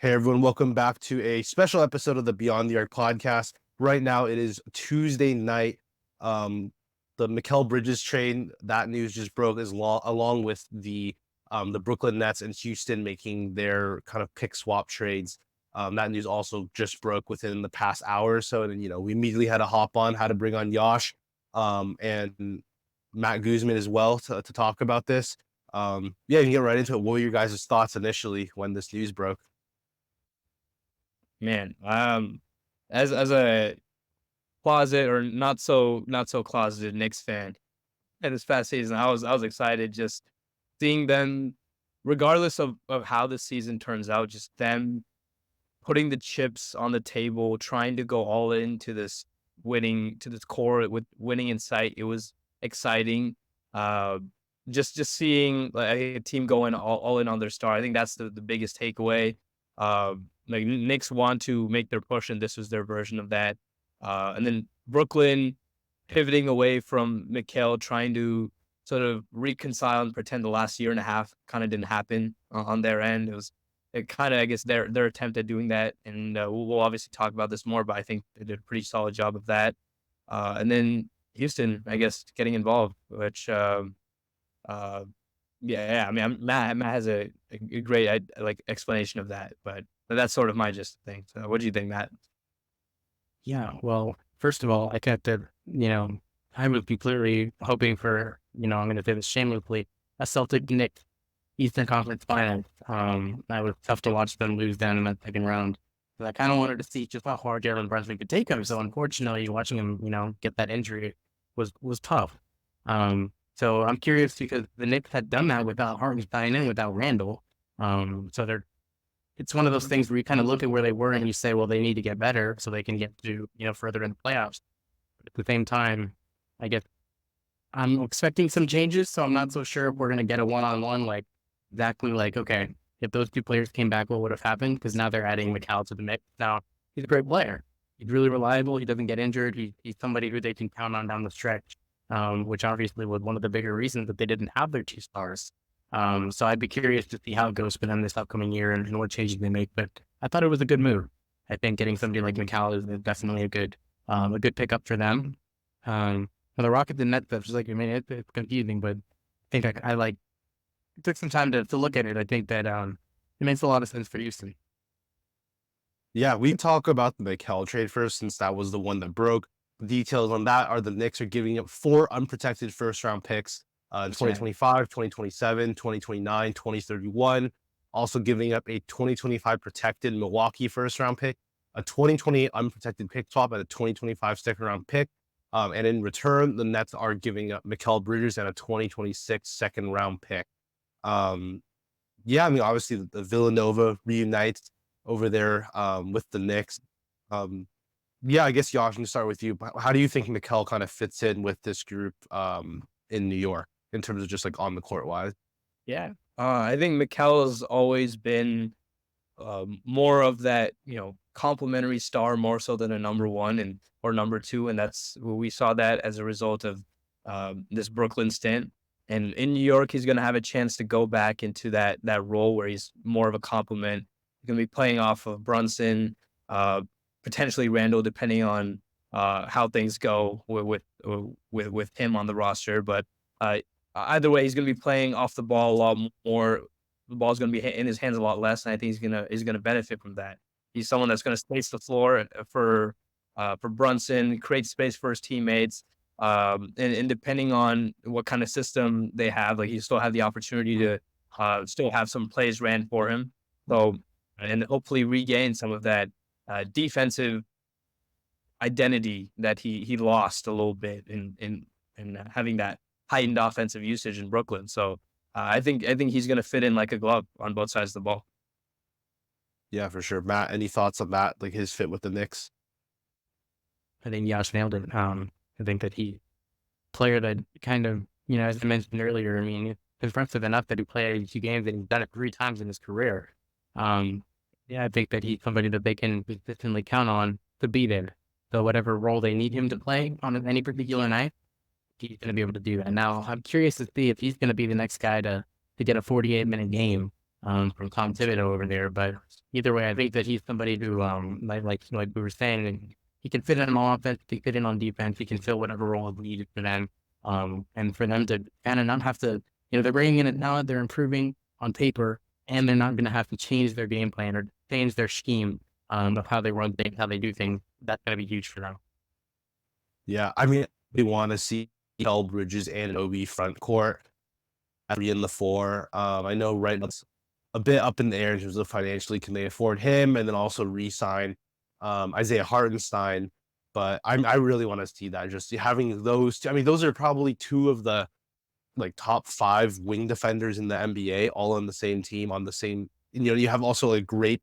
Hey everyone, welcome back to a special episode of the Beyond the Arc podcast. Right now it is Tuesday night. The Mikal Bridges trade, that news just broke along with the Brooklyn Nets and Houston making their kind of pick swap trades. That news also just broke within the past hour or so. And we immediately had to bring on Yash and Matt Guzman as well to talk about this. You can get right into it. What were your guys' thoughts initially when this news broke? Man, as a closet or not so closeted Knicks fan, and this past season, I was excited just seeing them, regardless of how the season turns out, just them putting the chips on the table, trying to go all into this core with winning in sight. It was exciting. Uh, just seeing like a team going all in on their star. I think that's the biggest takeaway. Like Knicks want to make their push, and this was their version of that. And then Brooklyn pivoting away from Mikal, trying to sort of reconcile and pretend the last year and a half kind of didn't happen on their end. It kind of, I guess, their attempt at doing that, and we'll obviously talk about this more. But I think they did a pretty solid job of that. And then Houston, I guess, getting involved, which uh, yeah. I mean, Matt has a great like explanation of that, but that's sort of my just thing. So, what do you think, Matt? Yeah, well, first of all, I think that, I would be clearly hoping for, I'm going to say this shamelessly, a Celtic Knicks Eastern Conference Finals. That was tough to watch them lose down in that second round. But I kind of wanted to see just how hard Jalen Brunson could take him. So unfortunately, watching him, get that injury was tough. So I'm curious because the Knicks had done that without Hartenstein and without Randall. So it's one of those things where you kind of look at where they were and you say, well, they need to get better so they can get to, further in the playoffs. But at the same time, I guess I'm expecting some changes. So I'm not so sure if we're going to get a one-on-one, like exactly like, okay, if those two players came back, what would have happened? Because now they're adding Mikal to the mix. Now, he's a great player. He's really reliable. He doesn't get injured. He's somebody who they can count on down the stretch, which obviously was one of the bigger reasons that they didn't have their two stars. So I'd be curious to see how it goes for them this upcoming year and what changes they make. But I thought it was a good move. I think getting somebody like Mikal is definitely a good pickup for them. For the Rockets and Nets, it's like, it's confusing, but I think I like took some time to look at it. I think that it makes a lot of sense for Houston. Yeah, we can talk about the Mikal trade first, since that was the one that broke. The details on that are the Knicks are giving up 4 unprotected first-round picks in 2025, 2027, 2029, 2031. Also giving up a 2025 protected Milwaukee first-round pick, a 2028 unprotected pick swap, and a 2025 second-round pick. And in return, the Nets are giving up Mikal Bridges and a 2026 second-round pick. Obviously the Villanova reunites over there with the Knicks. I guess Yash, can start with you. How do you think Mikal kind of fits in with this group in New York in terms of just like on the court wise? Yeah, I think Mikal has always been more of that, complimentary star more so than a number one or number two, and we saw that as a result of this Brooklyn stint. And in New York, he's going to have a chance to go back into that role where he's more of a complement. He's going to be playing off of Brunson, potentially Randall, depending on how things go with him on the roster. But either way, he's going to be playing off the ball a lot more. The ball's going to be in his hands a lot less, and I think he's gonna benefit from that. He's someone that's going to space the floor for Brunson, create space for his teammates. And depending on what kind of system they have, like, you still have the opportunity to still have some plays ran for him. So, and hopefully regain some of that defensive identity that he lost a little bit in having that heightened offensive usage in Brooklyn. So I think he's going to fit in like a glove on both sides of the ball. Yeah, for sure. Matt, any thoughts on that? Like his fit with the Knicks? I think Yash nailed it. I think that player that kind of, as I mentioned earlier, it's impressive enough that he played 2 games and he's done it 3 times in his career. I think that he's somebody that they can consistently count on to be there. So whatever role they need him to play on any particular night, he's going to be able to do that. Now, I'm curious to see if he's going to be the next guy to get a 48-minute game. from Tom Thibodeau over there. But either way, I think that he's somebody who, like we were saying, he can fit in on offense, he can fit in on defense, he can fill whatever role is needed for them. And for them to kind of not have to, they're bringing in it now, they're improving on paper, and they're not going to have to change their game plan or change their scheme of how they run things, how they do things. That's going to be huge for them. Yeah, I mean, we want to see Mikal Bridges and Obi front court at 3 and the 4. I know right now it's a bit up in the air in terms of financially, can they afford him and then also re-sign Isaiah Hartenstein? But I really want to see that. Just having those two, I mean, those are probably two of the like top 5 wing defenders in the NBA, all on the same team, on the same. You have also a great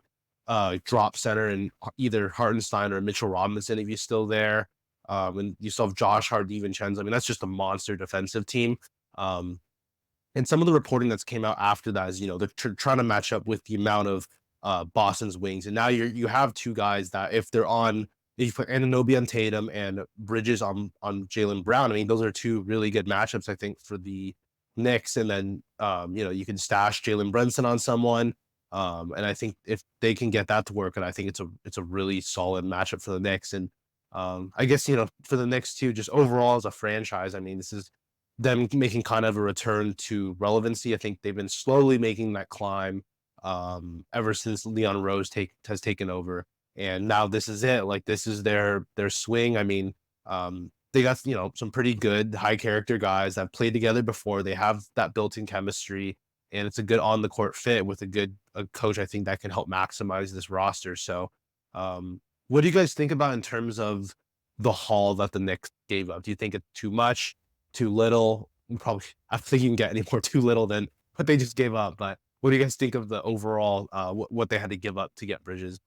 drop center in either Hartenstein or Mitchell Robinson if he's still there. And you still have Josh Hart, DiVincenzo. I mean, that's just a monster defensive team. And some of the reporting that's came out after that is, they're trying to match up with the amount of Boston's wings. And now you have two guys that if you put Anunoby on Tatum and Bridges on Jaylen Brown, I mean, those are two really good matchups, I think, for the Knicks. And then, you can stash Jalen Brunson on someone. And I think if they can get that to work, and I think it's a really solid matchup for the Knicks. And I guess, for the Knicks too, just overall as a franchise, I mean, this is them making kind of a return to relevancy. I think they've been slowly making that climb ever since Leon Rose has taken over. And now this is it. Like, this is their swing. I mean, they got, some pretty good high character guys that played together before. They have that built-in chemistry, and it's a good on the court fit with a coach, I think, that can help maximize this roster. So what do you guys think about in terms of the haul that the Knicks gave up? Do you think it's too much, too little? Probably, I don't think you can get any more too little than what they just gave up. But what do you guys think of the overall, what they had to give up to get Bridges?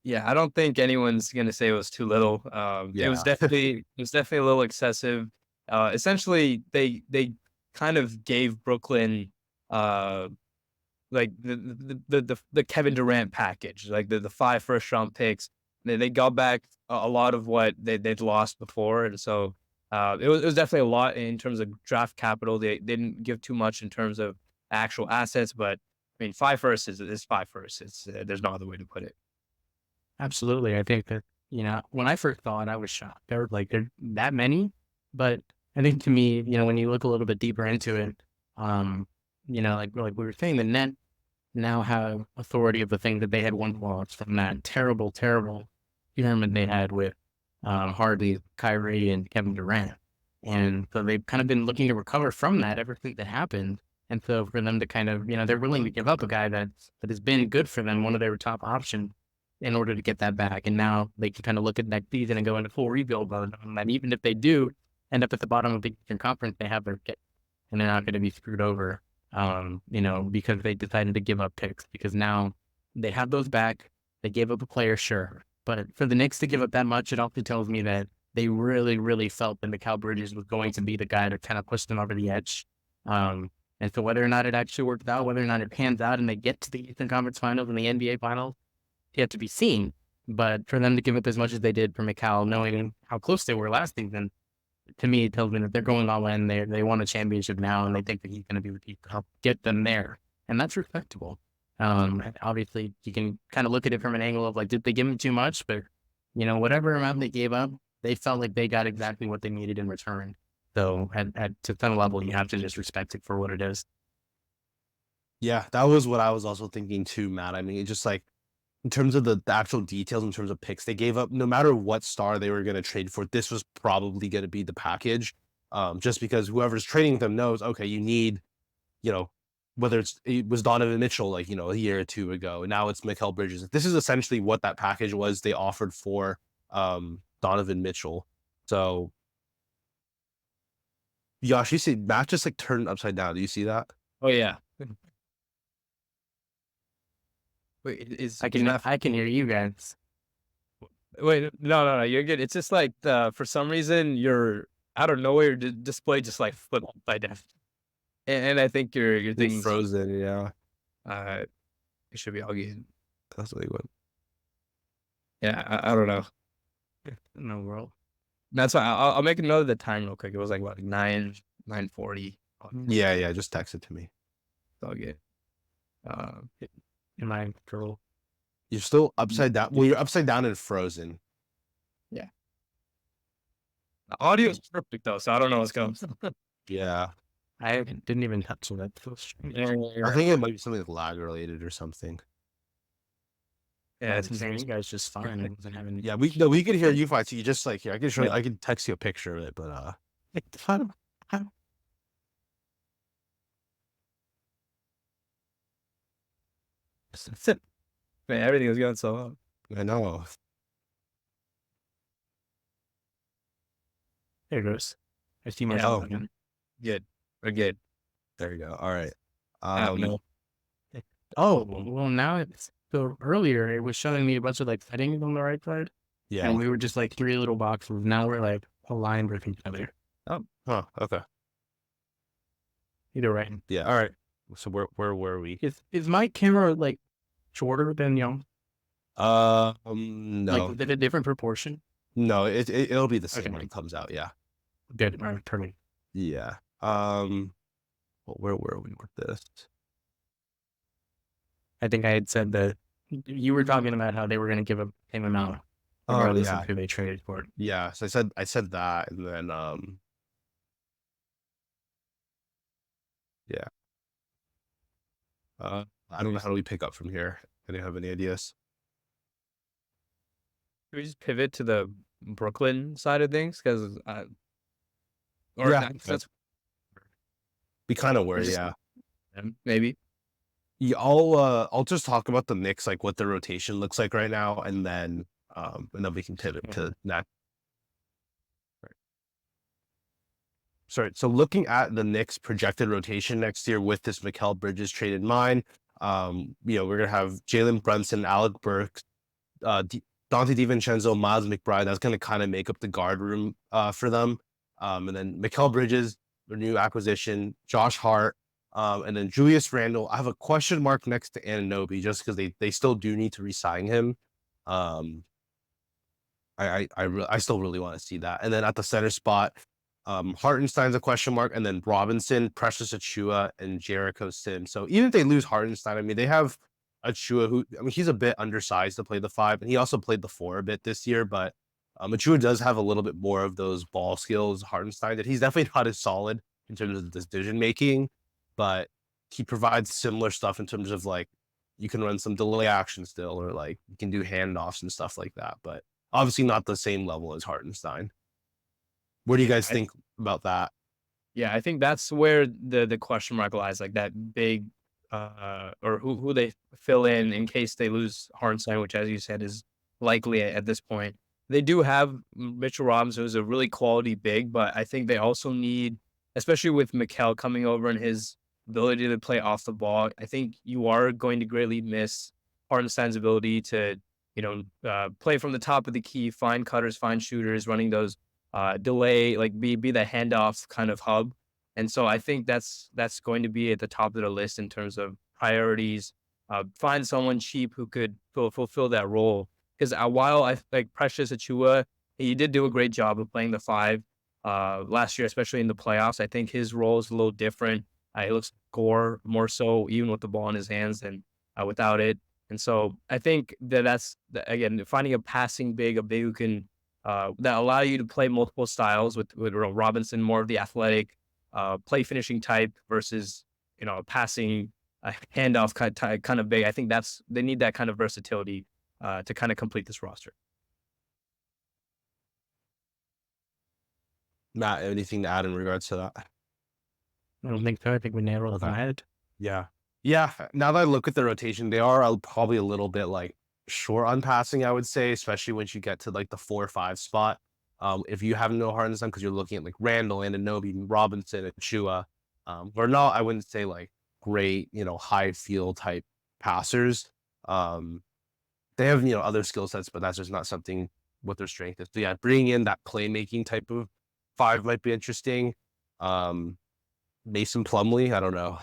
Yeah, I don't think anyone's gonna say it was too little. It was Yeah. definitely a little excessive. Essentially, they kind of gave Brooklyn like the Kevin Durant package, like the 5 first-round picks. They got back a lot of what they'd lost before, and so it was definitely a lot in terms of draft capital. They didn't give too much in terms of actual assets, but I mean, 5 firsts is 5 firsts. It's there's no other way to put it. Absolutely. I think that, when I first saw it, I was shocked. There were that many, but I think to me, when you look a little bit deeper into it, like we were saying, the net now have authority of the things that they had once lost from that terrible, terrible pyramid they had with Hardy, Kyrie, and Kevin Durant. And so they've kind of been looking to recover from that ever since it happened. And so for them to kind of, they're willing to give up a guy that has been good for them, one of their top options, in order to get that back. And now they can kind of look at next season and go into full rebuild mode. And even if they do end up at the bottom of the Eastern Conference, they have their pick, and they're not going to be screwed over, because they decided to give up picks, because now they have those back. They gave up a player, sure. But for the Knicks to give up that much, it also tells me that they really, really felt that Mikal Bridges was going to be the guy to kind of push them over the edge. And so whether or not it actually works out, whether or not it pans out and they get to the Eastern Conference Finals and the NBA Finals, yet to be seen. But for them to give up as much as they did for Mikal, knowing how close they were last season, to me, it tells me that they're going all in. They want a championship now, and they think that he's going to be the key to help get them there. And that's respectable. Obviously, you can kind of look at it from an angle of, like, did they give him too much? But, whatever amount they gave up, they felt like they got exactly what they needed in return. So to some level, you have to just respect it for what it is. Yeah, that was what I was also thinking too, Matt. I mean, it just like, in terms of the actual details, in terms of picks they gave up, no matter what star they were going to trade for, this was probably going to be the package. Just because whoever's trading them knows, okay, you need, whether it was Donovan Mitchell, like, a year or two ago, and now it's Mikal Bridges. This is essentially what that package was they offered for Donovan Mitchell. So, Yash, you see Matt just like turned upside down. Do you see that? Oh yeah. Wait, I can hear you guys. Wait, no, you're good. It's just like for some reason you're out of nowhere, your display just like flipped upside down, and I think your thing's frozen. Yeah, it should be all good. that's what he went. Yeah, I don't know. No world. That's why I'll make a note of the time real quick. It was like what, 9:40. Yeah, just text it to me. It's all good. in my control. You're still upside down. Well, you're upside down and frozen. The audio is perfect though, so I don't know what's going on. Yeah. I didn't even touch that. I think it might be something like lag related or something. Yeah, it's hearing you guys just fine. I wasn't having. Yeah, we could hear you fine. So you just like here. I can show. I can text you a picture of it, but man, everything was going so well. I know. There it goes. I see my Yeah. again. Good. We're good. There you go. All right. No. Oh well, now it's so earlier it was showing me a bunch of like settings on the right side, Yeah. and we were just like 3 little boxes. Now we're like aligned with each other. Huh. Okay. Either way, Yeah. All right. So where were we? is my camera like shorter than No. like is it a different proportion? No. It'll be the same Okay. when it comes out. Yeah. Good. All right, turning. Yeah. Well, where were we with this? I think I had said that you were talking about how they were going to give a same amount Oh regardless yeah. of who they traded for. Yeah. So I said that, and then yeah. I don't know how do we pick up from here. I don't have any ideas. Can we just pivot to the Brooklyn side of things? Because Yeah. We kind of were, Just- yeah. maybe. Yeah, I'll just talk about the Knicks, like what the rotation looks like right now, and then we can pivot to that. Sorry. So looking at the Knicks projected rotation next year with this Mikal Bridges trade in mind, we're gonna have Jalen Brunson, Alec Burks, Dante DiVincenzo, Miles McBride. That's gonna kind of make up the guard room for them. And then Mikal Bridges, their new acquisition, Josh Hart, and then Julius Randle. I have a question mark next to Anunoby just because they still do need to re-sign him. I still really want to see that. And then at the center spot, Hartenstein's a question mark, and then Robinson, Precious Achua, and Jericho Sims. So even if they lose Hartenstein, I mean, they have Achua, who, I mean, he's a bit undersized to play the 5, and he also played the 4 a bit this year, but Achua does have a little bit more of those ball skills, Hartenstein, that he's definitely not as solid in terms of decision making, but he provides similar stuff in terms of like, you can run some delay action still, or like you can do handoffs and stuff like that, but obviously not the same level as Hartenstein. What do you guys think about that? Yeah, I think that's where the question mark lies, like that big or who they fill in case they lose Hartenstein, which, as you said, is likely at this point. They do have Mitchell Robinson, who's a really quality big, but I think they also need, especially with Mikal coming over and his ability to play off the ball, I think you are going to greatly miss Hartenstein's ability to, play from the top of the key, find cutters, find shooters, running those delay, like be the handoff kind of hub. And so I think that's going to be at the top of the list in terms of priorities. Find someone cheap who could fulfill that role. Because while I like Precious Achua, he did do a great job of playing the 5 last year, especially in the playoffs. I think his role is a little different. He looks score more so even with the ball in his hands than without it. And so I think that's again, finding a passing big, a big who can that allow you to play multiple styles with Robinson, more of the athletic play finishing type versus, a passing handoff kind of big. I think they need that kind of versatility to kind of complete this roster. Matt, anything to add in regards to that? I don't think so. I think we nailed it on the head. Yeah. Yeah. Now that I look at the rotation, they are probably a little bit like short on passing, I would say, especially once you get to like the 4 or 5 spot. If you have no Hartenstein, because you're looking at like Randall, Anunoby, Robinson, and Chua, we're not, I wouldn't say like great, high field type passers. They have, other skill sets, but that's just not something what their strength is. So yeah, bringing in that playmaking type of 5 might be interesting. Mason Plumlee, I don't know.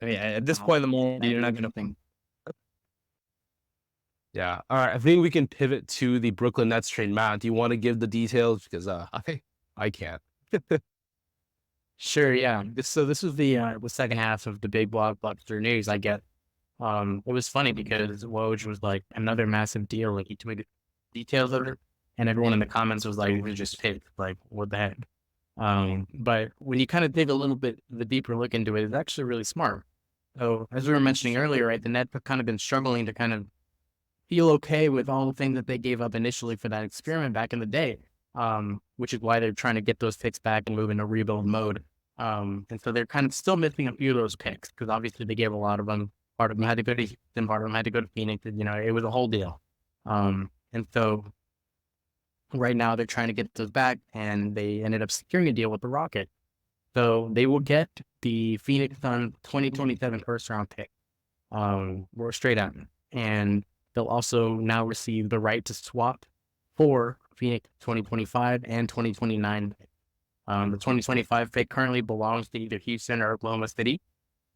I mean, at this point in the morning, you're not going to think. Yeah. All right. I think we can pivot to the Brooklyn Nets trade. Matt, do you want to give the details? Because I can't. Sure, yeah. This was the second half of the big blockbuster news, I guess. It was funny because Woj was like another massive deal. Like he tweeted details of it, and everyone in the comments was like, "We just picked like what the heck." But when you kind of dig a little bit the deeper look into it, it's actually really smart. So as we were mentioning earlier, right, the Nets have kind of been struggling to kind of feel okay with all the things that they gave up initially for that experiment back in the day. Which is why they're trying to get those picks back and move into rebuild mode. And so they're kind of still missing a few of those picks because obviously they gave a lot of them. Part of them had to go to Houston, part of them had to go to Phoenix. And, it was a whole deal. And so right now they're trying to get those back, and they ended up securing a deal with the Rockets. So they will get the Phoenix Suns 2027 first round pick. We're straight out. And they'll also now receive the right to swap for Phoenix 2025 and 2029. The 2025 pick currently belongs to either Houston or Oklahoma City.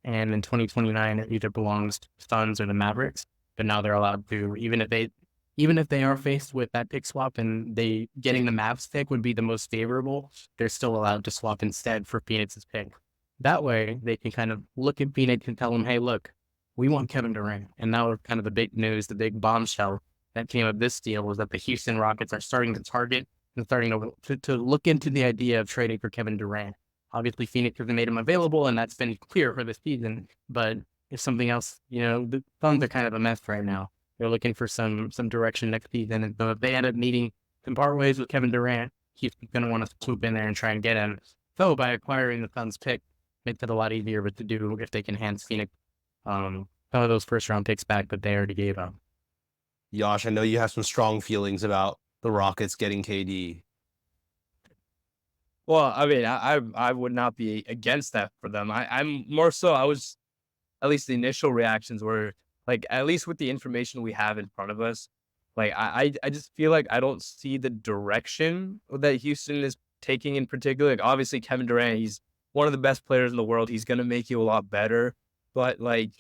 And in 2029, it either belongs to the Suns or the Mavericks. But now they're allowed to, even if they are faced with that pick swap and they getting the Mavs pick would be the most favorable, they're still allowed to swap instead for Phoenix's pick. That way, they can kind of look at Phoenix and tell them, hey, look, we want Kevin Durant. And now kind of the big news, the big bombshell that came of this deal was that the Houston Rockets are starting to target and starting to look into the idea of trading for Kevin Durant. Obviously, Phoenix hasn't made him available, and that's been clear for this season. But if something else, the Suns are kind of a mess right now. They're looking for some direction next season. And so if they end up needing to part ways with Kevin Durant, Houston's going to want to swoop in there and try and get him. So by acquiring the Suns pick, makes it a lot easier to do if they can hand Phoenix some of those first round picks back that they already gave up. Yash, I know you have some strong feelings about the Rockets getting KD. Well, I mean, I would not be against that for them. I'm more so, I was, at least the initial reactions were like, at least with the information we have in front of us, like I just feel like I don't see the direction that Houston is taking in particular. Like obviously Kevin Durant, he's one of the best players in the world. He's gonna make you a lot better, but like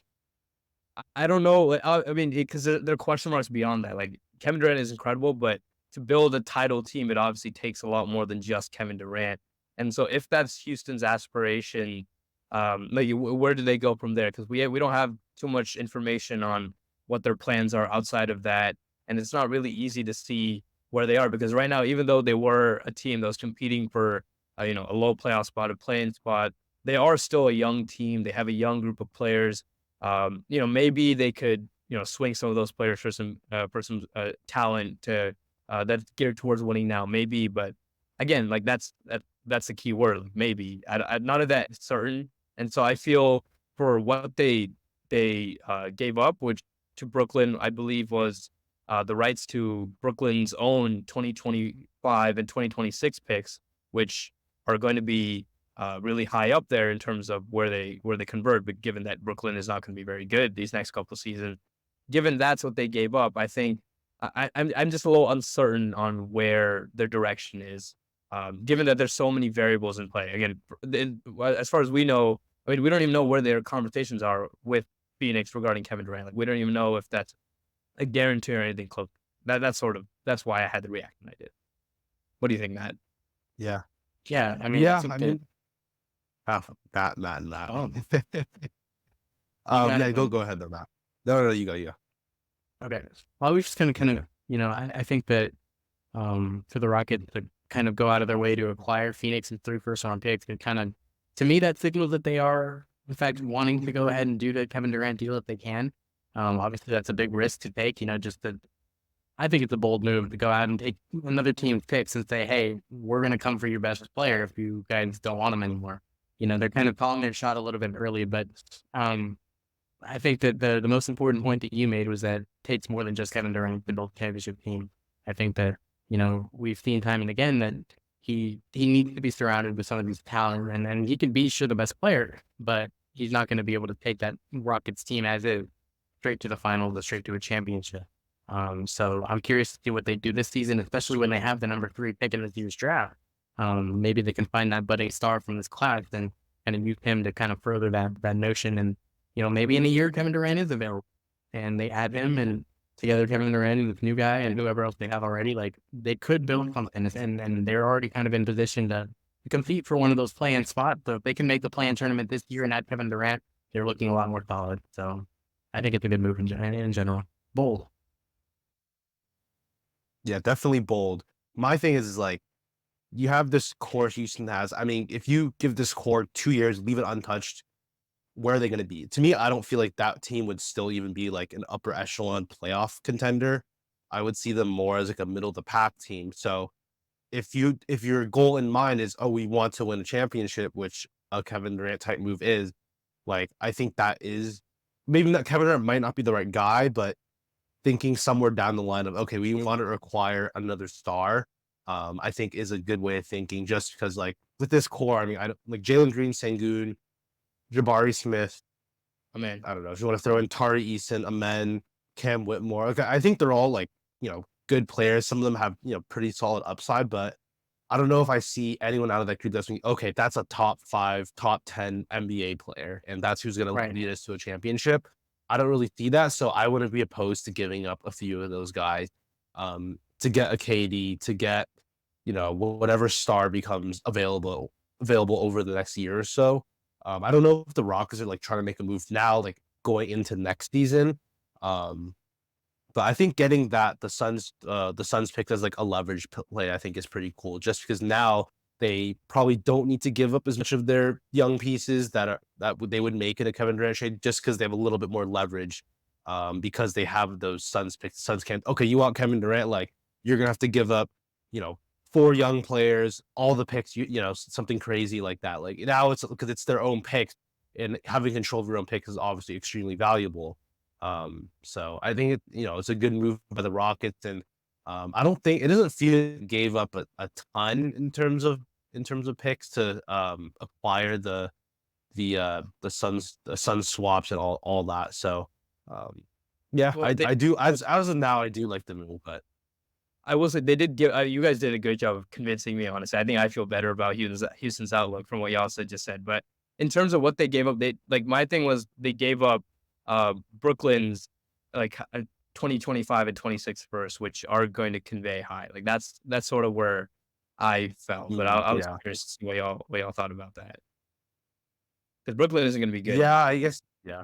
I don't know. Like, I mean, because there are question marks beyond that. Like Kevin Durant is incredible, but to build a title team, it obviously takes a lot more than just Kevin Durant. And so, if that's Houston's aspiration, like where do they go from there? Because we don't have too much information on what their plans are outside of that, and it's not really easy to see where they are. Because right now, even though they were a team that was competing for a low playoff spot, a playing spot, they are still a young team. They have a young group of players. Maybe they could, swing some of those players for some talent to that's geared towards winning now. Maybe, but again, like that's the key word. Like maybe none of that is certain, and so I feel for what they gave up, which to Brooklyn, I believe was the rights to Brooklyn's own 2025 and 2026 picks, which are going to be really high up there in terms of where they convert. But given that Brooklyn is not going to be very good these next couple of seasons, given that's what they gave up, I think I'm just a little uncertain on where their direction is. Given that there's so many variables in play. Again, as far as we know, I mean, we don't even know where their conversations are with Phoenix regarding Kevin Durant. Like, we don't even know if that's a guarantee or anything close. That's why I had the reaction I did. What do you think, Matt? Yeah. Yeah, I mean, Yeah, think I that- mean, Matt. Oh. Yeah, go ahead there, Matt. No, you go. Okay. Well, we just kind of, I think that for the Rockets to kind of go out of their way to acquire Phoenix and 3 first-round picks, it kind of, to me, that signals that they are, in fact, wanting to go ahead and do the Kevin Durant deal if they can. Obviously, that's a big risk to take, I think it's a bold move to go out and take another team's picks and say, hey, we're going to come for your best player if you guys don't want him anymore. They're kind of calling their shot a little bit early, but I think that the most important point that you made was that it takes more than just Kevin Durant to build a championship team. I think that, we've seen time and again that he needs to be surrounded with some of these talent, and he can be sure the best player, but he's not going to be able to take that Rockets team as is straight to the finals or straight to a championship. So I'm curious to see what they do this season, especially when they have the number 3 pick in this year's draft. Maybe they can find that budding star from this class and use him to kind of further that notion. And, maybe in a year, Kevin Durant is available and they add him, and together Kevin Durant and this new guy and whoever else they have already, like they could build something, and they're already kind of in position to compete for one of those play-in spots. So if they can make the play-in tournament this year and add Kevin Durant, they're looking a lot more solid. So I think it's a good move in general. Bold. Yeah, definitely bold. My thing is like, you have this core Houston has. I mean, if you give this core 2 years, leave it untouched, where are they going to be? To me, I don't feel like that team would still even be like an upper echelon playoff contender. I would see them more as like a middle of the pack team. So if your goal in mind is, oh, we want to win a championship, which a Kevin Durant type move is, like, I think that is maybe not Kevin Durant might not be the right guy, but thinking somewhere down the line of, okay, we want to acquire another star, I think is a good way of thinking, just because like with this core, I mean, I don't like Jalen Green, Sengun, Jabari Smith. Man, I don't know if you want to throw in Tari Eason, Amen, Cam Whitmore. Okay, I think they're all like, good players. Some of them have, pretty solid upside, but I don't know if I see anyone out of that group that's okay, that's a top 5, top 10 NBA player, and that's who's going to Right. lead us to a championship. I don't really see that, so I wouldn't be opposed to giving up a few of those guys to get a KD, to get, whatever star becomes available over the next year or so. I don't know if the Rockets are like trying to make a move now, like going into next season. Um, but I think getting the Suns picked as like a leverage play, I think is pretty cool. Just because now they probably don't need to give up as much of their young pieces they would make in a Kevin Durant trade, just because they have a little bit more leverage. Because they have those Suns picks. Suns can't. Okay, you want Kevin Durant? Like, you're gonna have to give up, 4 young players, all the picks. Something crazy like that. Like, now it's because it's their own picks, and having control of your own picks is obviously extremely valuable. So I think it's a good move by the Rockets, and I don't think it doesn't feel it gave up a ton in terms of picks to acquire the Suns swaps and all that. So yeah, well, I do as of now I do like the move, but I will say they did give. You guys did a good job of convincing me. Honestly, I think I feel better about Houston's outlook from what y'all just said. But in terms of what they gave up, they like my thing was they gave up Brooklyn's like 2025 and 26 first, which are going to convey high. Like that's sort of where I felt. But I was yeah, curious to see what y'all thought about that, because Brooklyn isn't going to be good. yeah, I guess yeah.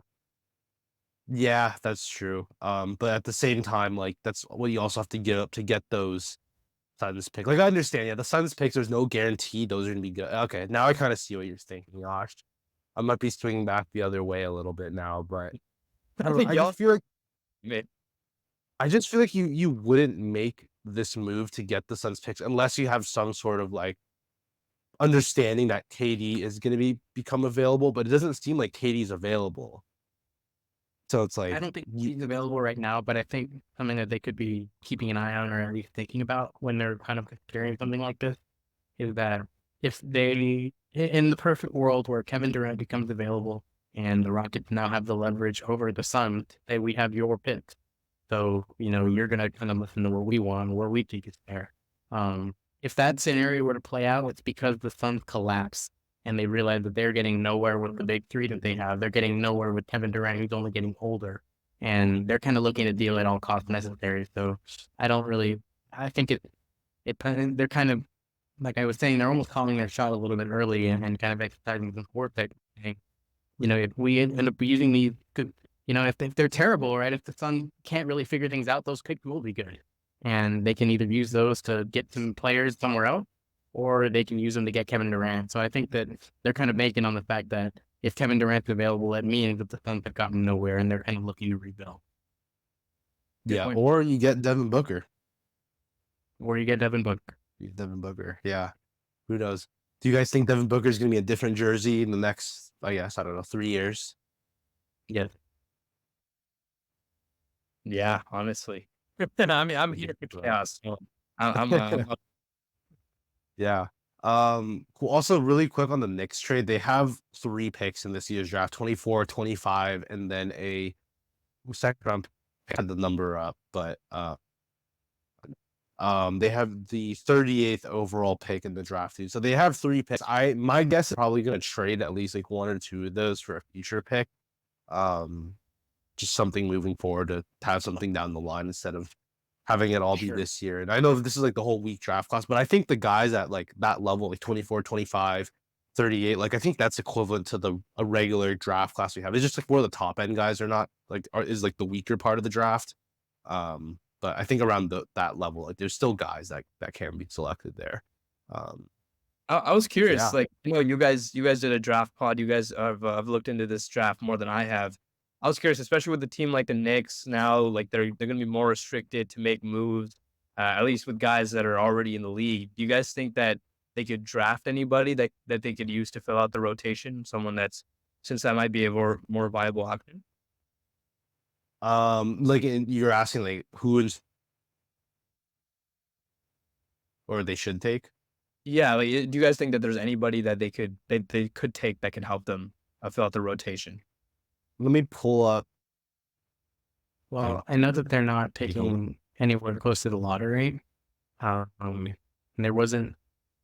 Yeah, that's true. But at the same time, like that's what you also have to give up to get those Suns picks. Like, I understand, yeah, the Suns picks, there's no guarantee those are gonna be good. Okay, now I kind of see what you're thinking, Josh. I might be swinging back the other way a little bit now, but I I don't know. think y'all. I just feel like you wouldn't make this move to get the Suns picks unless you have some sort of like understanding that KD is gonna become available, but it doesn't seem like KD's available. So it's I like don't think he's available right now, but I think something that they could be keeping an eye on or at least thinking about when they're kind of considering something like this is that if they, in the perfect world where Kevin Durant becomes available and the Rockets now have the leverage over the Suns, say we have your picks. So, you're going to kind of listen to what we want, where we think is fair. If that scenario were to play out, it's because the Suns collapse and they realize that they're getting nowhere with the big three that they have. They're getting nowhere with Kevin Durant, who's only getting older. And they're kind of looking to deal at all costs necessary. So I think they're kind of, like I was saying, they're almost calling their shot a little bit early and kind of exercising some foresight. If we end up using these, if they're terrible, right? If the Suns can't really figure things out, those picks will be good. And they can either use those to get some players somewhere else, or they can use them to get Kevin Durant. So I think that they're kind of banking on the fact that if Kevin Durant's available, that means that the Suns have gotten nowhere and they're kind of looking to rebuild. yeah, point. or you get Devin Booker. Or you get Devin Booker. Devin Booker, yeah. Who knows? Do you guys think Devin Booker is going to be a different jersey in the next, I guess, I don't know, 3 years? Yeah. Yeah, honestly. I mean, I'm here for chaos. So I'm Yeah. Cool. Also, really quick on the Knicks trade, they have 3 picks in this year's draft: 24, 25, and then a second round pick. Had the number up, but they have the 38th overall pick in the draft too. So they have 3 picks. My guess is probably going to trade at least like 1 or 2 of those for a future pick. Just something moving forward to have something down the line instead of having it all be Sure. this year. And I know this is like the whole weak draft class, but I think the guys at like that level, like 24, 25, 38, like I think that's equivalent to a regular draft class we have. It's just like more the top end guys are not like is like the weaker part of the draft. But I think around that level, like there's still guys that can be selected there. I was curious, Yeah. like, you guys did a draft pod. You guys have looked into this draft more than I have. I was curious, especially with the team like the Knicks now, like they're going to be more restricted to make moves, at least with guys that are already in the league. Do you guys think that they could draft anybody that they could use to fill out the rotation? Someone since that might be a more viable option. Like you're asking like who's or they should take. Yeah, like, do you guys think that there's anybody that they could take that could help them fill out the rotation? Let me pull up. Well, I know that they're not picking anywhere close to the lottery. And there wasn't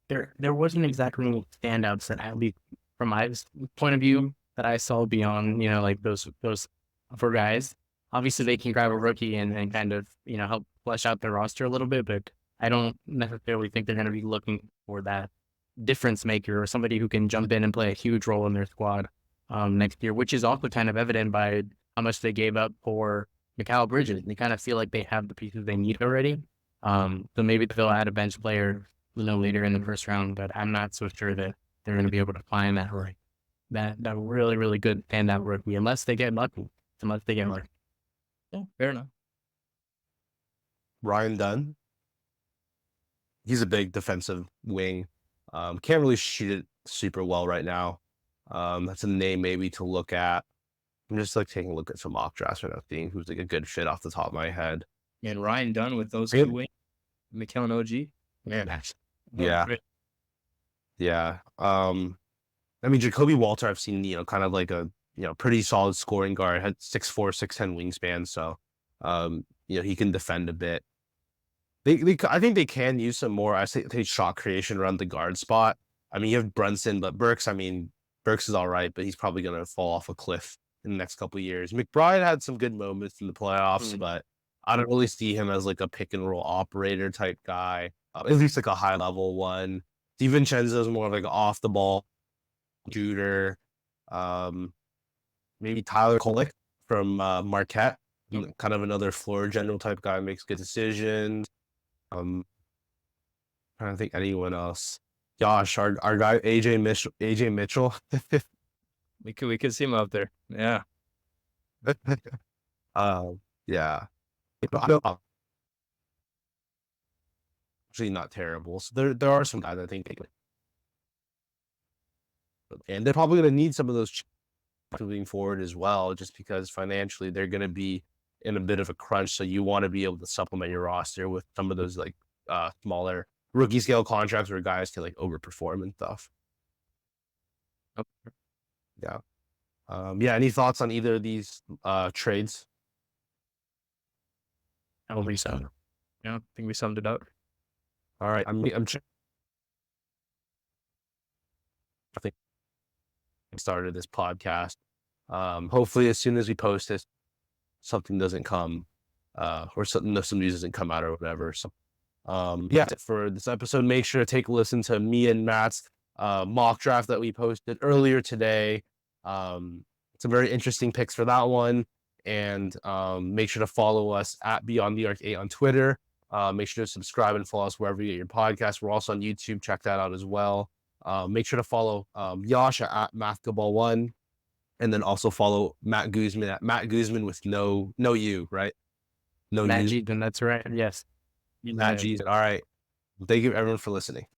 exactly any standouts that at least from my point of view that I saw beyond, like those four guys. Obviously they can grab a rookie and kind of, help flesh out their roster a little bit, but I don't necessarily think they're going to be looking for that difference maker or somebody who can jump in and play a huge role in their squad next year, which is also kind of evident by how much they gave up for Mikal Bridges. They kind of feel like they have the pieces they need already. So maybe they'll add a bench player, later in the first round, but I'm not so sure that they're going to be able to find that really, really good standout rookie unless they get lucky. Yeah, fair enough. Ryan Dunn. He's a big defensive wing. Can't really shoot it super well right now. That's a name maybe to look at. I'm just like taking a look at some mock drafts right now, seeing who's like a good fit off the top of my head. And Ryan Dunn with those Yeah. two wings, Mikal and OG. Man, Yeah. great. Yeah. I mean, Jacoby Walter, I've seen, kind of like a, pretty solid scoring guard, had 6'4", 6'10" wingspan. So, he can defend a bit. I think they can use some more, I say, shot creation around the guard spot. I mean, you have Brunson, but Burks is all right, but he's probably going to fall off a cliff in the next couple of years. McBride had some good moments in the playoffs, but I don't really see him as like a pick and roll operator type guy, at least like a high level one. DiVincenzo is more of like an off the ball shooter. Maybe Tyler Kolek from Marquette, kind of another floor general type guy, makes good decisions. Trying to think anyone else. Yash, our guy AJ Mitchell. We could see him out there. Yeah. Yeah. Actually not terrible. So there are some guys I think and they're probably going to need some of those moving forward as well, just because financially they're going to be in a bit of a crunch. So you want to be able to supplement your roster with some of those like smaller rookie scale contracts where guys can like overperform and stuff. Yeah. Any thoughts on either of these trades? I don't think so. Yeah, I think we summed it up. All right. I think I started this podcast. Hopefully as soon as we post this, something doesn't come or some news doesn't come out or whatever. So for this episode, make sure to take a listen to me and Matt's mock draft that we posted earlier today. Some very interesting picks for that one. And make sure to follow us at Beyond the Arc 8 on Twitter. Make sure to subscribe and follow us wherever you get your podcast. We're also on YouTube. Check that out as well. Make sure to follow Yash at MathGabal1. And then also follow Matt Guzman at Matt Guzman with no U, right? No Matt U. Guzman, that's right. Yes. Matt Guzman. All right. Thank you everyone for listening.